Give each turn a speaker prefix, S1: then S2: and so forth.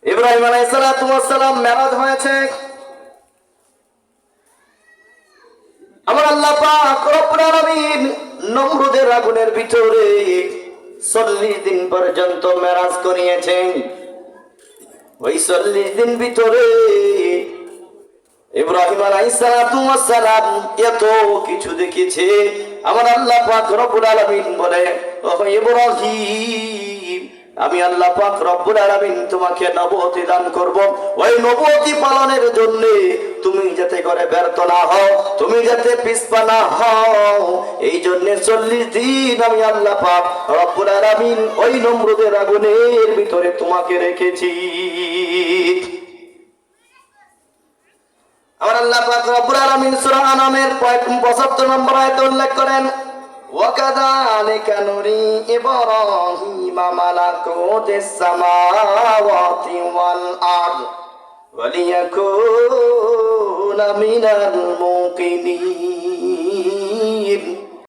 S1: ইব্রাহিম আলাইহিস সালাম মেরাজ হয়েছে। আমার আল্লাহ পাক রব্বুল আলামিন নমরুদের আগুনের ভিতরে 40 দিন পর্যন্ত মেরাজ করিয়েছেন। ওই 40 দিন ভিতরে ইব্রাহিম আলাইহিস সালাম এত কিছু দেখেছে। আমার আল্লাহ পাক রব্বুল আলামিন বলে, ও ইব্রাহিম, আমি আল্লাহ পাক রব্বুল আলামিন তোমাকে নবুয়তি দান করব। ওই নবুয়তি পালনের জন্য তুমি যাতে করে ব্যর্থ না হও, তুমি যাতে পিছপা না হও, এই জন্য 40 দিন আমি আল্লাহ পাক রব্বুল আলামিন ওই নমরুদের আগুনের ভিতরে তোমাকে রেখেছি। আমার আল্লাহ পাক রব্বুল আলামিন সূরা আনামের 75 নম্বর আয়াতে উল্লেখ করেন, ওয়াকাযালিকা নুরি ইব্রাহিমা মালাকুতিস সামাওয়াতি ওয়াল আরদ ওয়ালিয়াকুনা মিনাল মুকিনিন।